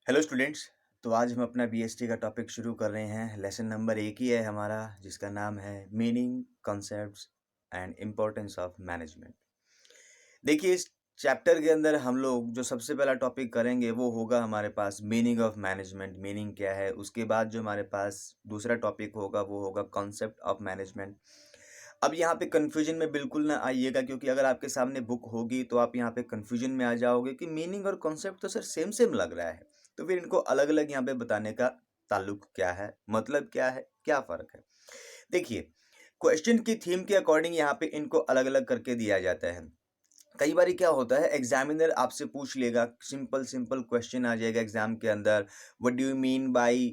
Hello students. तो आज हम अपना बीएसटी का टॉपिक शुरू कर रहे हैं। लेसन नंबर एक ही है हमारा, जिसका नाम है meaning, concepts and importance of management. देखिए, इस चैप्टर के अंदर हम लोग जो सबसे पहला टॉपिक करेंगे वो होगा हमारे पास मीनिंग ऑफ मैनेजमेंट, मीनिंग क्या है। उसके बाद जो हमारे पास दूसरा टॉपिक होगा वो होगा कॉन्सेप्ट ऑफ मैनेजमेंट। अब यहाँ पे कंफ्यूजन में बिल्कुल ना आइएगा, क्योंकि अगर आपके सामने बुक होगी तो आप यहाँ पे कंफ्यूजन में आ जाओगे कि मीनिंग और कॉन्सेप्ट तो सर सेम सेम लग रहा है, तो फिर इनको अलग अलग यहाँ पे बताने का ताल्लुक क्या है, मतलब क्या है, क्या फ़र्क है। देखिए, क्वेश्चन की थीम के अकॉर्डिंग यहाँ पे इनको अलग अलग करके दिया जाता है। कई बार क्या होता है, एग्जामिनर आपसे पूछ लेगा, सिंपल सिंपल क्वेश्चन आ जाएगा एग्जाम के अंदर, what do you mean by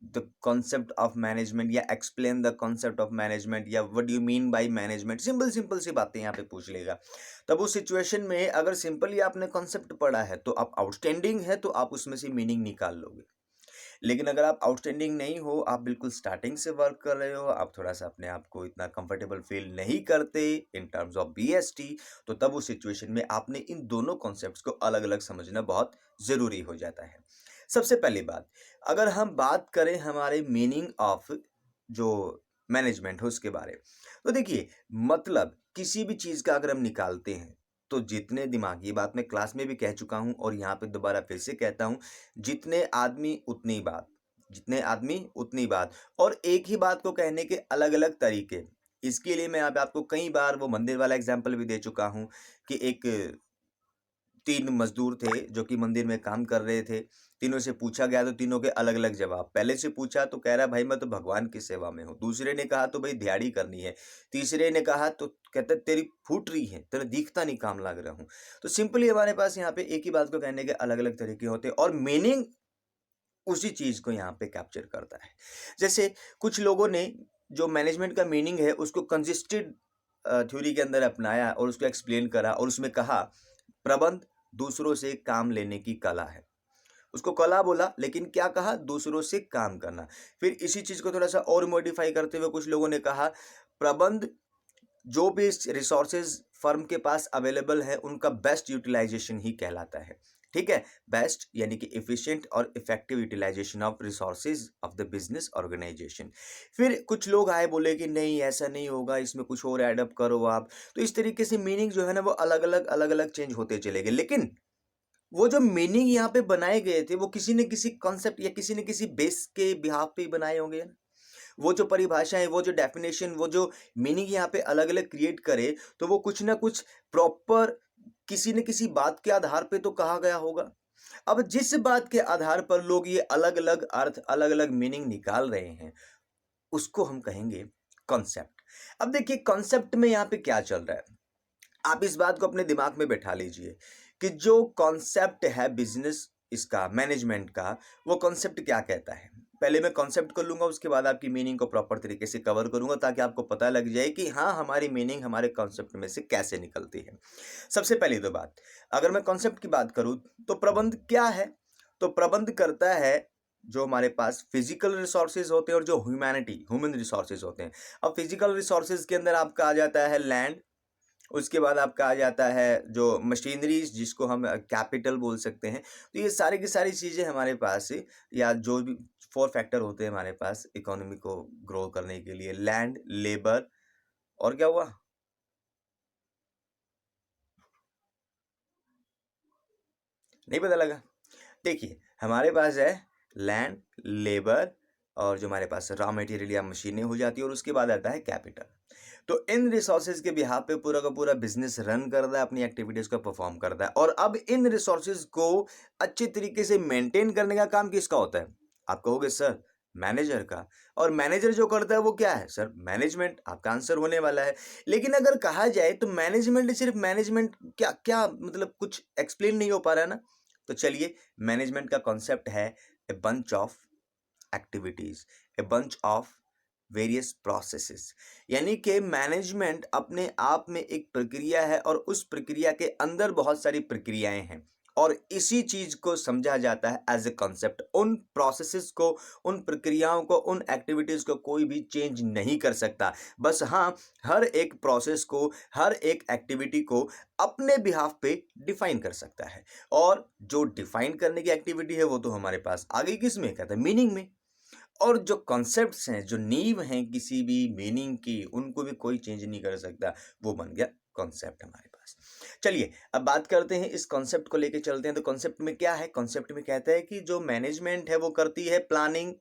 the concept of management, या explain the concept of management, या what do you mean by management. Simple simple सी बातें यहाँ पे पूछ लेगा। तब उस सिचुएशन में अगर सिंपली आपने कॉन्सेप्ट पढ़ा है तो आप आउटस्टैंडिंग है, तो आप उसमें से मीनिंग निकाल लोगे। लेकिन अगर आप आउटस्टैंडिंग नहीं हो, आप बिल्कुल स्टार्टिंग से वर्क कर रहे हो, आप थोड़ा सा अपने आप को इतना कंफर्टेबल फील नहीं करते इन टर्म्स ऑफ बीएसटी, तो तब उस सिचुएशन में आपने इन दोनों कॉन्सेप्ट्स को अलग अलग समझना बहुत ज़रूरी हो जाता है। सबसे पहली बात, अगर हम बात करें हमारे मीनिंग ऑफ जो मैनेजमेंट है उसके बारे में, तो देखिए, मतलब किसी भी चीज़ का अगर हम निकालते हैं तो जितने दिमाग, ये बात मैं क्लास में भी कह चुका हूँ और यहाँ पे दोबारा फिर से कहता हूँ, जितने आदमी उतनी बात, जितने आदमी उतनी बात, और एक ही बात को कहने के अलग अलग तरीके। इसके लिए मैं अब आपको कई बार वो मंदिर वाला एग्जाम्पल भी दे चुका हूँ कि एक 3 मज़दूर थे जो कि मंदिर में काम कर रहे थे। तीनों से पूछा गया तो तीनों के अलग-अलग जवाब। पहले से पूछा तो कह रहा, भाई मैं तो भगवान की सेवा में हूँ। दूसरे ने कहा तो भाई दिहाड़ी करनी है। तीसरे ने कहा तो कहता तेरी फूट रही है, तेरा दिखता नहीं काम लग रहा हूँ। तो सिंपली हमारे पास यहाँ पे एक ही बात को कहने के अलग-अलग तरीके होते हैं और मीनिंग उसी चीज़ को यहाँ पे कैप्चर करता है। जैसे कुछ लोगों ने जो मैनेजमेंट का मीनिंग है उसको कंसिस्टेंट थ्योरी के अंदर अपनाया और उसको एक्सप्लेन करा और उसमें कहा, प्रबंध दूसरों से काम लेने की कला है। उसको कला बोला, लेकिन क्या कहा, दूसरों से काम करना। फिर इसी चीज़ को थोड़ा सा और मॉडिफाई करते हुए कुछ लोगों ने कहा, प्रबंध जो भी रिसोर्सेज फर्म के पास अवेलेबल है उनका बेस्ट यूटिलाइजेशन ही कहलाता है। ठीक है, बेस्ट यानी कि एफिशिएंट और effective utilisation of resources of the business organisation. फिर कुछ लोग आए, बोले कि नहीं ऐसा नहीं होगा, इसमें कुछ और ऐड करो आप। तो इस तरीके से मीनिंग जो है ना वो अलग अलग चेंज होते चले गए, लेकिन वो जो मीनिंग यहाँ पे बनाए गए थे वो किसी न किसी कॉन्सेप्ट या किसी न किसी बेस के बिहाफ पे ही बनाए होंगे ना। वो जो परिभाषाएं, वो जो डेफिनेशन, वो जो मीनिंग यहाँ पे अलग अलग क्रिएट करे, तो वो कुछ ना कुछ प्रॉपर किसी न किसी बात के आधार पे तो कहा गया होगा। अब जिस बात के आधार पर लोग ये अलग अलग अर्थ, अलग अलग मीनिंग निकाल रहे हैं, उसको हम कहेंगे कॉन्सेप्ट। अब देखिए, कॉन्सेप्ट में यहाँ पे क्या चल रहा है, आप इस बात को अपने दिमाग में बैठा लीजिए कि जो कॉन्सेप्ट है बिजनेस इसका, मैनेजमेंट का, वो कॉन्सेप्ट क्या कहता है। पहले मैं कॉन्सेप्ट को लूंगा, उसके बाद आपकी मीनिंग को प्रॉपर तरीके से कवर करूंगा, ताकि आपको पता लग जाए कि हाँ, हमारी मीनिंग हमारे कॉन्सेप्ट में से कैसे निकलती है। सबसे पहली तो बात, अगर मैं कॉन्सेप्ट की बात करूं तो प्रबंध क्या है। तो प्रबंध करता है जो हमारे पास फिजिकल रिसोर्सेज होते हैं और जो ह्यूमन रिसोर्सेज होते हैं। अब फिजिकल रिसोर्सेज के अंदर आपका आ जाता है लैंड, उसके बाद आपका आ जाता है जो मशीनरीज, जिसको हम कैपिटल बोल सकते हैं। तो ये सारी की सारी चीज़ें हमारे पास, या जो भी 4 फैक्टर होते हैं हमारे पास इकोनॉमी को ग्रो करने के लिए, लैंड, लेबर, और क्या हुआ, नहीं पता लगा। देखिए, हमारे पास है लैंड, लेबर, और जो हमारे पास रॉ मटेरियल या मशीनें हो जाती है, और उसके बाद आता है कैपिटल। तो इन रिसोर्सेज के बिहाफ पे पूरा का पूरा बिजनेस रन करता है, अपनी एक्टिविटीज को परफॉर्म करता है। और अब इन रिसोर्सेज को अच्छे तरीके से मेंटेन करने का काम किसका होता है। आप कहोगे सर मैनेजर का। और मैनेजर जो करता है वो क्या है सर, मैनेजमेंट। आपका आंसर होने वाला है। लेकिन अगर कहा जाए तो मैनेजमेंट सिर्फ मैनेजमेंट क्या क्या, मतलब कुछ एक्सप्लेन नहीं हो पा रहा है ना। तो चलिए, मैनेजमेंट का कॉन्सेप्ट है a bunch of activities, a bunch of various processes. यानी कि मैनेजमेंट अपने आप में एक प्रक्रिया है और उस प्रक्रिया के अंदर बहुत सारी प्रक्रियाएं हैं। और इसी चीज को समझा जाता है एज ए कॉन्सेप्ट। उन प्रोसेसेस को, उन प्रक्रियाओं को, उन एक्टिविटीज को कोई भी चेंज नहीं कर सकता। बस हाँ, हर एक प्रोसेस को, हर एक एक्टिविटी को अपने बिहाफ पे डिफाइन कर सकता है। और जो डिफाइन करने की एक्टिविटी है वो तो हमारे पास आ गई, किस में कहते हैं, मीनिंग में। और जो कॉन्सेप्ट्स हैं, जो नींव हैं किसी भी मीनिंग की, उनको भी कोई चेंज नहीं कर सकता, वो बन गया कॉन्सेप्ट हमारे पास। चलिए अब बात करते हैं, इस कॉन्सेप्ट को लेके चलते हैं। तो कॉन्सेप्ट में क्या है? कॉन्सेप्ट में कहता है कि जो मैनेजमेंट है वो करती है प्लानिंग,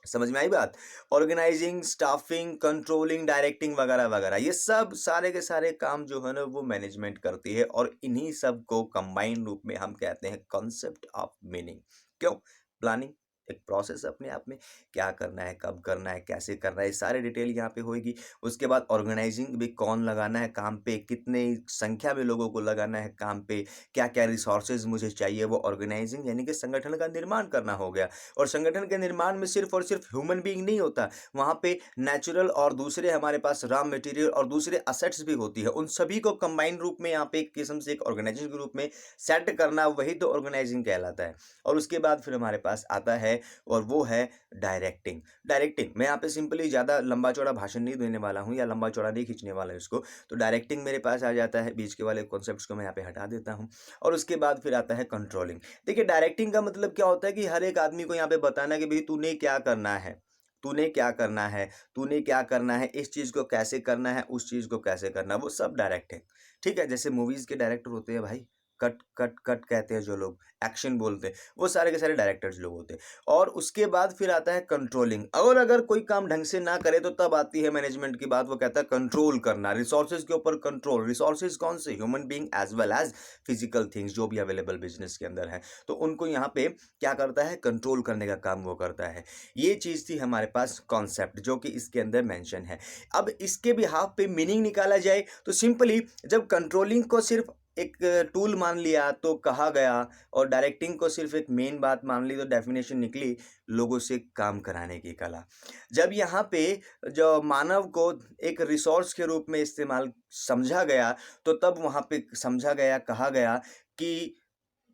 समझ में आई बात, ऑर्गेनाइजिंग, स्टाफिंग, कंट्रोलिंग, डायरेक्टिंग वगैरह वगैरह, ये सब सारे के सारे काम जो है ना वो मैनेजमेंट करती है। और इन्हीं सब को कंबाइंड रूप में हम कहते हैं कॉन्सेप्ट ऑफ मीनिंग। क्यों? प्लानिंग एक प्रोसेस अपने आप में, क्या करना है, कब करना है, कैसे करना है, सारे डिटेल यहाँ पे होगी। उसके बाद ऑर्गेनाइजिंग भी, कौन लगाना है काम पे, कितने संख्या में लोगों को लगाना है काम पे, क्या क्या रिसोर्सेज मुझे चाहिए, वो ऑर्गेनाइजिंग यानी कि संगठन का निर्माण करना हो गया। और संगठन के निर्माण में सिर्फ और सिर्फ ह्यूमन बीइंग नहीं होता, वहाँ पे नेचुरल और दूसरे हमारे पास रॉ मटेरियल और दूसरे असेट्स भी होती है। उन सभी को कंबाइंड रूप में यहाँ पे एक किस्म से एक ऑर्गेनाइजेशन के रूप में सेट करना, वही तो ऑर्गेनाइजिंग कहलाता है। और उसके बाद फिर हमारे पास आता है और वो है डायरेक्टिंग। डायरेक्टिंग मैं यहाँ पे सिंपली ज़्यादा लंबा चौड़ा भाषण नहीं देने वाला हूँ या लंबा चौड़ा नहीं खींचने वाला है इसको। तो डायरेक्टिंग मेरे पास आ जाता है, बीच के वाले कॉन्सेप्ट्स को मैं यहाँ पे हटा देता हूँ। और उसके बाद फिर आता है कंट्रोलिंग। देखिए डायरेक्टिंग का मतलब क्या होता है कि हर एक आदमी को यहाँ पे बताना कि भाई तूने क्या करना है, तूने क्या करना है, तूने क्या करना है, इस चीज़ को कैसे करना है, उस चीज़ को कैसे करना है, वो सब डायरेक्टिंग। ठीक है, जैसे मूवीज़ के डायरेक्टर होते हैं भाई, कट कट कट कहते हैं जो लोग, एक्शन बोलते हैं, वो सारे के सारे डायरेक्टर्स लोग होते हैं। और उसके बाद फिर आता है कंट्रोलिंग। और अगर कोई काम ढंग से ना करे तो तब आती है मैनेजमेंट की बात, वो कहता है कंट्रोल करना, रिसोर्सेज के ऊपर कंट्रोल। रिसोर्सेज कौन से? Human being as well as physical things जो भी अवेलेबल बिजनेस के अंदर है, तो उनको यहाँ पे क्या करता है? कंट्रोल करने का काम वो करता है। ये चीज़ थी हमारे पास कॉन्सेप्ट जो कि इसके अंदर मेंशन है। अब इसके बिहाफ पे मीनिंग निकाला जाए तो सिंपली जब कंट्रोलिंग को सिर्फ एक टूल मान लिया तो कहा गया, और डायरेक्टिंग को सिर्फ एक मेन बात मान ली तो डेफिनेशन निकली लोगों से काम कराने की कला। जब यहाँ पे जो मानव को एक रिसोर्स के रूप में इस्तेमाल समझा गया, तो तब वहाँ पे समझा गया, कहा गया कि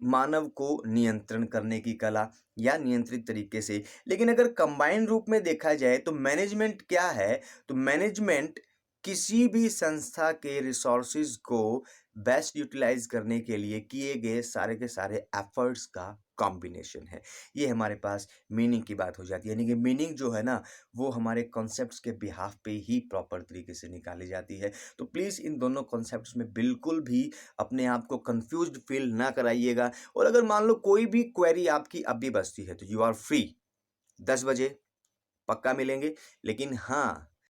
मानव को नियंत्रण करने की कला या नियंत्रित तरीके से। लेकिन अगर कंबाइंड रूप में देखा जाए तो मैनेजमेंट क्या है? तो मैनेजमेंट किसी भी संस्था के रिसोर्सेज को बेस्ट यूटिलाइज करने के लिए किए गए सारे के सारे एफर्ट्स का कॉम्बिनेशन है। ये हमारे पास मीनिंग की बात हो जाती है, यानी कि मीनिंग जो है ना वो हमारे कॉन्सेप्ट्स के बिहाफ पे ही प्रॉपर तरीके से निकाली जाती है। तो प्लीज़ इन दोनों कॉन्सेप्ट्स में बिल्कुल भी अपने आप को कंफ्यूज्ड फील ना कराइएगा। और अगर मान लो कोई भी क्वेरी आपकी अब भी बचती है तो यू आर फ्री, 10 बजे पक्का मिलेंगे। लेकिन हाँ,